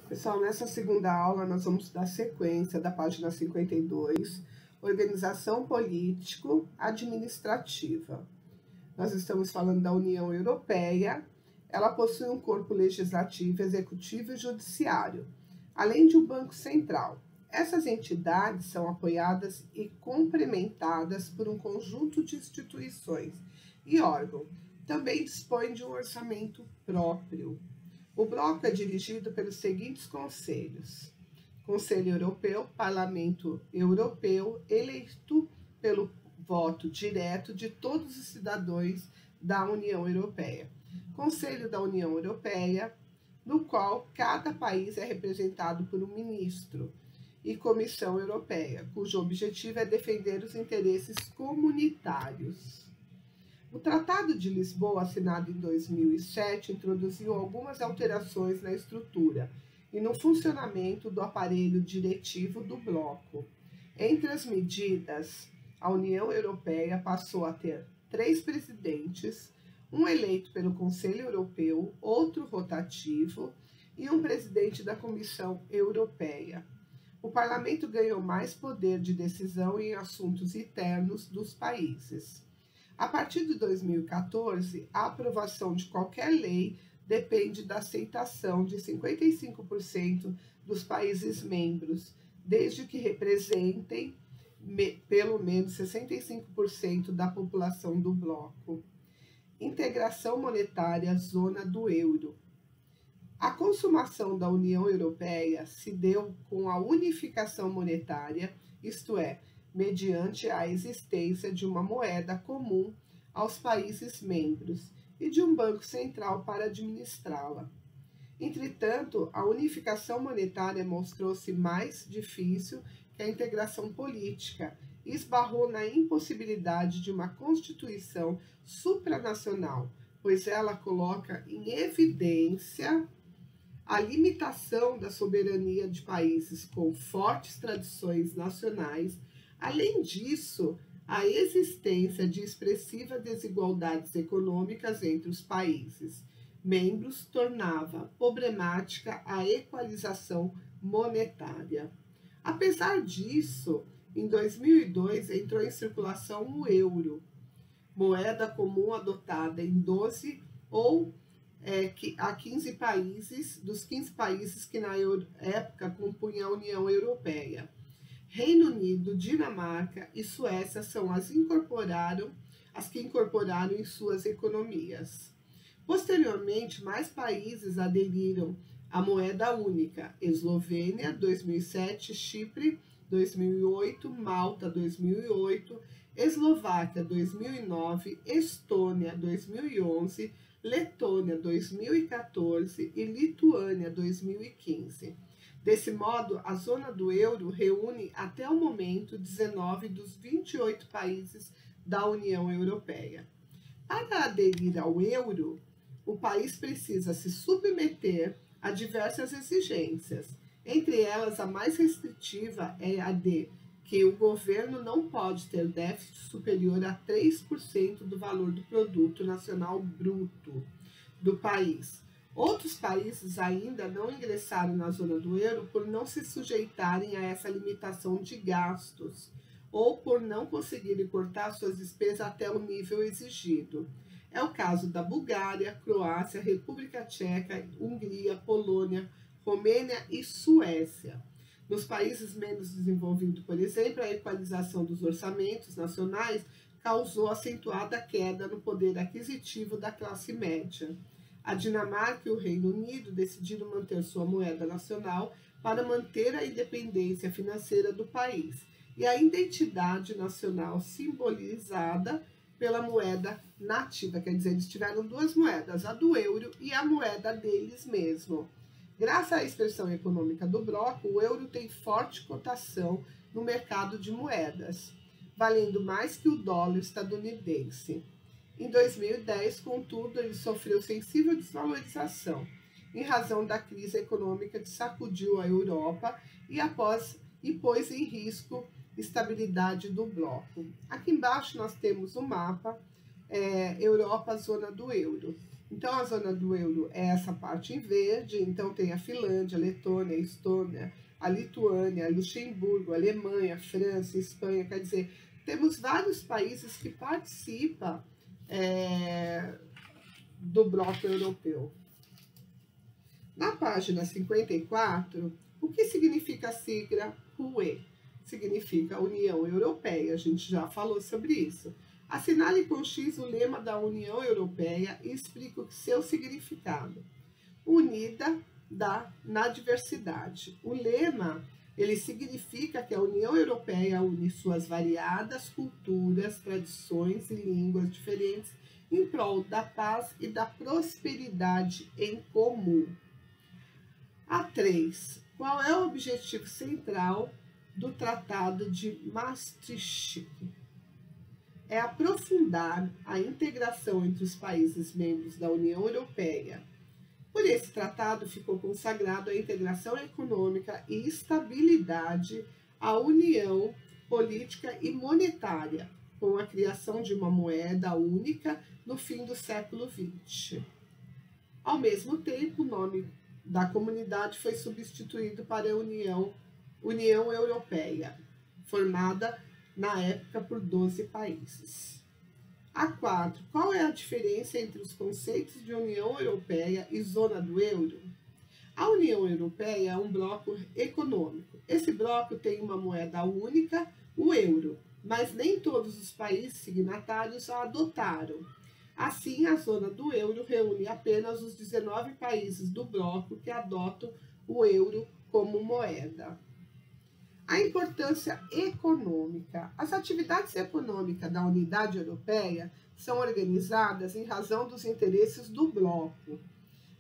Pessoal, nessa segunda aula nós vamos dar sequência da página 52, Organização Político-Administrativa. Nós estamos falando da União Europeia. Ela possui um corpo legislativo, executivo e judiciário, além de um Banco Central. Essas entidades são apoiadas e complementadas por um conjunto de instituições e órgãos. Também dispõe de um orçamento próprio. O bloco é dirigido pelos seguintes conselhos: Conselho Europeu, Parlamento Europeu, eleito pelo voto direto de todos os cidadãos da União Europeia. Conselho da União Europeia, no qual cada país é representado por um ministro. E Comissão Europeia, cujo objetivo é defender os interesses comunitários. O Tratado de Lisboa, assinado em 2007, introduziu algumas alterações na estrutura e no funcionamento do aparelho diretivo do bloco. Entre as medidas, a União Europeia passou a ter 3 presidentes, um eleito pelo Conselho Europeu, outro rotativo e um presidente da Comissão Europeia. O Parlamento ganhou mais poder de decisão em assuntos internos dos países. A partir de 2014, a aprovação de qualquer lei depende da aceitação de 55% dos países membros, desde que representem pelo menos 65% da população do bloco. Integração monetária, zona do euro. A consumação da União Europeia se deu com a unificação monetária, isto é, mediante a existência de uma moeda comum aos países membros e de um banco central para administrá-la. Entretanto, a unificação monetária mostrou-se mais difícil que a integração política e esbarrou na impossibilidade de uma constituição supranacional, pois ela coloca em evidência a limitação da soberania de países com fortes tradições nacionais. Além disso, a existência de expressivas desigualdades econômicas entre os países membros tornava problemática a equalização monetária. Apesar disso, em 2002 entrou em circulação o euro, moeda comum adotada em 12 ou a 15 países, dos 15 países que na época compunham a União Europeia. Reino Unido, Dinamarca e Suécia são as que incorporaram em suas economias. Posteriormente, mais países aderiram à moeda única: Eslovênia, 2007, Chipre, 2008, Malta, 2008, Eslováquia, 2009, Estônia, 2011, Letônia, 2014 e Lituânia, 2015. Desse modo, a zona do euro reúne até o momento 19 dos 28 países da União Europeia. Para aderir ao euro, o país precisa se submeter a diversas exigências. Entre elas, a mais restritiva é a de que o governo não pode ter déficit superior a 3% do valor do produto nacional bruto do país. Outros países ainda não ingressaram na zona do euro por não se sujeitarem a essa limitação de gastos ou por não conseguirem cortar suas despesas até o nível exigido. É o caso da Bulgária, Croácia, República Tcheca, Hungria, Polônia, Romênia e Suécia. Nos países menos desenvolvidos, por exemplo, a equalização dos orçamentos nacionais causou acentuada queda no poder aquisitivo da classe média. A Dinamarca e o Reino Unido decidiram manter sua moeda nacional para manter a independência financeira do país e a identidade nacional simbolizada pela moeda nativa, quer dizer, eles tiveram 2 moedas, a do euro e a moeda deles mesmo. Graças à expressão econômica do bloco, o euro tem forte cotação no mercado de moedas, valendo mais que o dólar estadunidense. Em 2010, contudo, ele sofreu sensível desvalorização, em razão da crise econômica que sacudiu a Europa e pôs em risco a estabilidade do bloco. Aqui embaixo nós temos o mapa Europa, zona do euro. Então, a zona do euro é essa parte em verde, então tem a Finlândia, a Letônia, a Estônia, a Lituânia, Luxemburgo, a Alemanha, a França, a Espanha, quer dizer, temos vários países que participam do bloco europeu. Na página 54, o que significa a sigla UE? Significa União Europeia, a gente já falou sobre isso. Assinale com X o lema da União Europeia e explique o seu significado. Unida na diversidade. O lema, ele significa que a União Europeia une suas variadas culturas, tradições e línguas diferentes em prol da paz e da prosperidade em comum. A 3. Qual é o objetivo central do Tratado de Maastricht? É aprofundar a integração entre os países membros da União Europeia. Por esse tratado ficou consagrado a integração econômica e estabilidade, a união política e monetária, com a criação de uma moeda única no fim do século XX. Ao mesmo tempo, o nome da comunidade foi substituído para a União Europeia, formada na época por 12 países. A 4. Qual é a diferença entre os conceitos de União Europeia e Zona do Euro? A União Europeia é um bloco econômico. Esse bloco tem uma moeda única, o euro, mas nem todos os países signatários a adotaram. Assim, a Zona do Euro reúne apenas os 19 países do bloco que adotam o euro como moeda. A importância econômica. As atividades econômicas da Unidade Europeia são organizadas em razão dos interesses do bloco,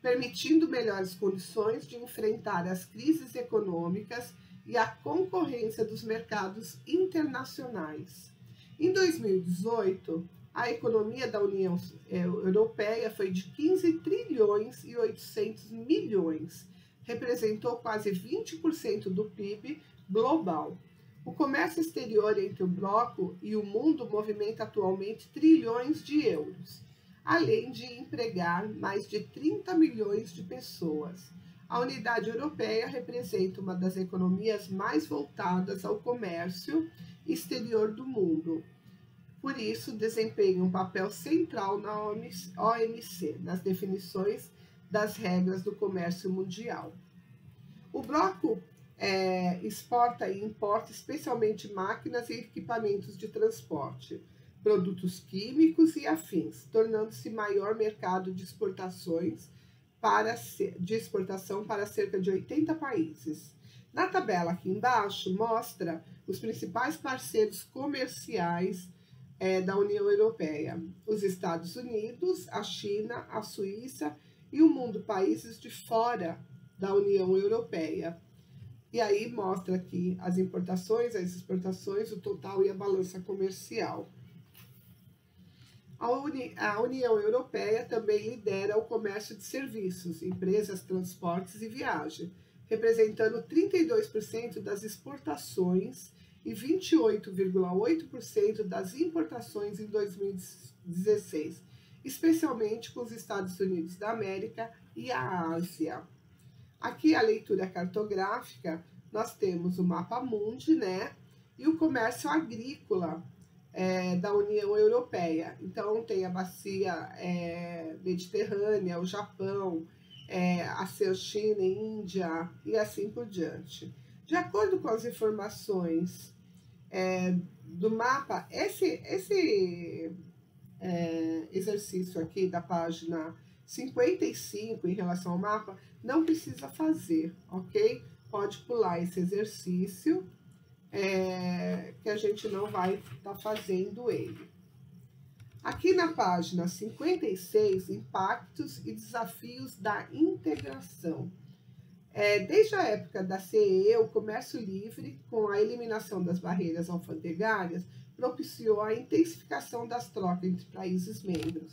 permitindo melhores condições de enfrentar as crises econômicas e a concorrência dos mercados internacionais. Em 2018, a economia da União Europeia foi de 15 trilhões e 800 milhões, representou quase 20% do PIB global. O comércio exterior entre o bloco e o mundo movimenta atualmente trilhões de euros, além de empregar mais de 30 milhões de pessoas. A Unidade Europeia representa uma das economias mais voltadas ao comércio exterior do mundo. Por isso, desempenha um papel central na OMC, nas definições das regras do comércio mundial. O bloco exporta e importa especialmente máquinas e equipamentos de transporte, produtos químicos e afins, tornando-se maior mercado de exportação para cerca de 80 países. Na tabela aqui embaixo, mostra os principais parceiros comerciais da União Europeia: os Estados Unidos, a China, a Suíça e o mundo, países de fora da União Europeia. E aí mostra aqui as importações, as exportações, o total e a balança comercial. A União Europeia também lidera o comércio de serviços, empresas, transportes e viagem, representando 32% das exportações e 28,8% das importações em 2016, especialmente com os Estados Unidos da América e a Ásia. Aqui a leitura cartográfica, nós temos o mapa mundi, né? E o comércio agrícola da União Europeia. Então, tem a bacia mediterrânea, o Japão, a China, a Índia e assim por diante. De acordo com as informações do mapa, esse exercício aqui da página 55 em relação ao mapa, não precisa fazer, ok? Pode pular esse exercício, que a gente não vai estar fazendo ele. Aqui na página 56, impactos e desafios da integração. Desde a época da CEE, o comércio livre, com a eliminação das barreiras alfandegárias, propiciou a intensificação das trocas entre países membros.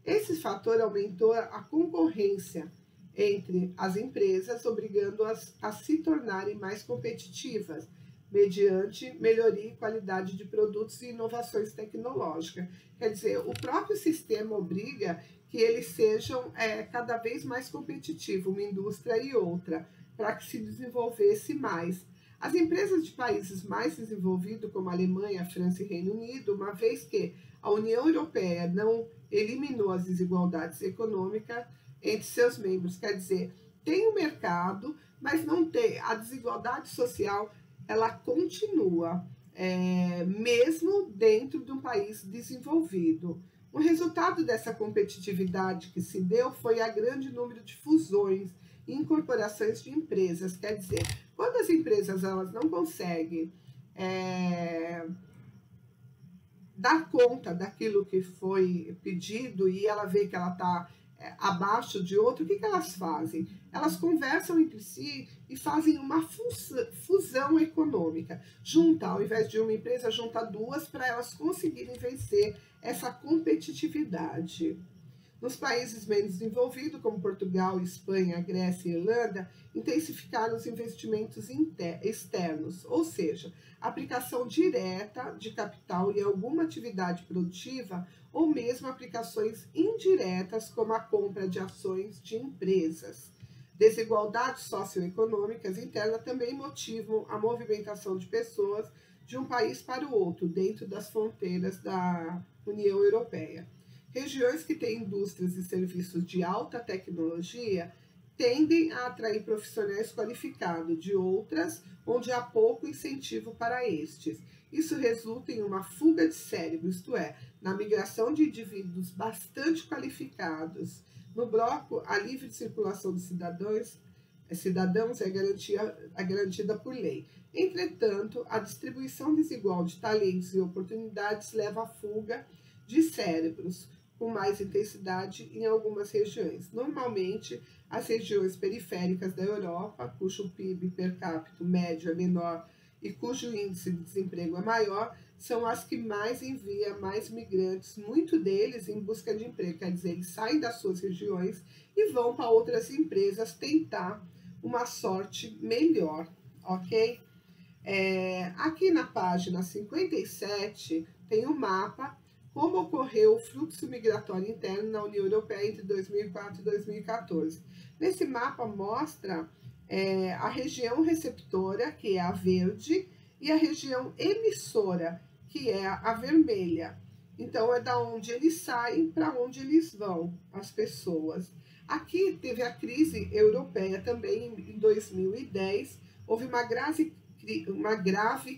Esse fator aumentou a concorrência entre as empresas, obrigando-as a se tornarem mais competitivas, mediante melhoria e qualidade de produtos e inovações tecnológicas. Quer dizer, o próprio sistema obriga que eles sejam cada vez mais competitivos, uma indústria e outra, para que se desenvolvesse mais. As empresas de países mais desenvolvidos, como a Alemanha, França e Reino Unido, uma vez que a União Europeia não eliminou as desigualdades econômicas entre seus membros, quer dizer, tem um mercado, mas não tem a desigualdade social, ela continua, mesmo dentro de um país desenvolvido. O resultado dessa competitividade que se deu foi a grande número de fusões e incorporações de empresas. Quer dizer, quando as empresas elas não conseguem dar conta daquilo que foi pedido e ela vê que ela está abaixo de outro, o que elas fazem? Elas conversam entre si e fazem uma fusão econômica. Junta, ao invés de uma empresa, junta duas para elas conseguirem vencer essa competitividade. Nos países menos desenvolvidos, como Portugal, Espanha, Grécia e Irlanda, intensificaram os investimentos externos, ou seja, aplicação direta de capital em alguma atividade produtiva ou mesmo aplicações indiretas, como a compra de ações de empresas. Desigualdades socioeconômicas internas também motivam a movimentação de pessoas de um país para o outro, dentro das fronteiras da União Europeia. Regiões que têm indústrias e serviços de alta tecnologia tendem a atrair profissionais qualificados de outras, onde há pouco incentivo para estes. Isso resulta em uma fuga de cérebro, isto é, na migração de indivíduos bastante qualificados. No bloco, a livre circulação de cidadãos é garantida por lei. Entretanto, a distribuição desigual de talentos e oportunidades leva à fuga de cérebros, com mais intensidade em algumas regiões. Normalmente, as regiões periféricas da Europa, cujo PIB per capita médio é menor e cujo índice de desemprego é maior, são as que mais enviam mais migrantes, muito deles em busca de emprego. Quer dizer, eles saem das suas regiões e vão para outras empresas tentar uma sorte melhor, ok? Aqui na página 57 tem um mapa como ocorreu o fluxo migratório interno na União Europeia entre 2004 e 2014. Nesse mapa mostra a região receptora, que é a verde, e a região emissora, que é a vermelha. Então, é da onde eles saem para onde eles vão, as pessoas. Aqui teve a crise europeia também em 2010, houve uma grave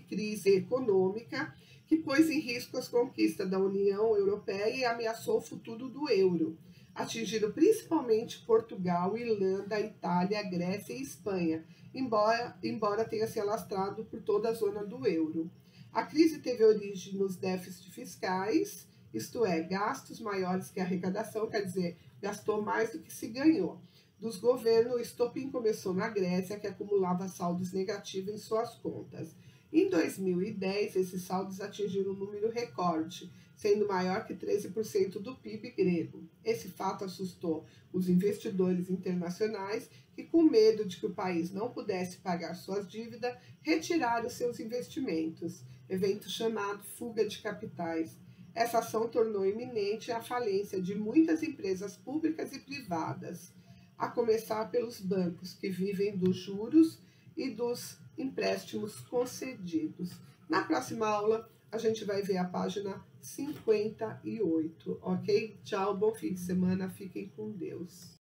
crise econômica que pôs em risco as conquistas da União Europeia e ameaçou o futuro do euro, atingindo principalmente Portugal, Irlanda, Itália, Grécia e Espanha, embora tenha se alastrado por toda a zona do euro. A crise teve origem nos déficits fiscais, isto é, gastos maiores que a arrecadação, quer dizer, gastou mais do que se ganhou. Dos governos, o estopim começou na Grécia, que acumulava saldos negativos em suas contas. Em 2010, esses saldos atingiram um número recorde, sendo maior que 13% do PIB grego. Esse fato assustou os investidores internacionais que, com medo de que o país não pudesse pagar suas dívidas, retiraram seus investimentos, evento chamado fuga de capitais. Essa ação tornou iminente a falência de muitas empresas públicas e privadas, a começar pelos bancos, que vivem dos juros e dos empréstimos concedidos. Na próxima aula, a gente vai ver a página 58, ok? Tchau, bom fim de semana, fiquem com Deus.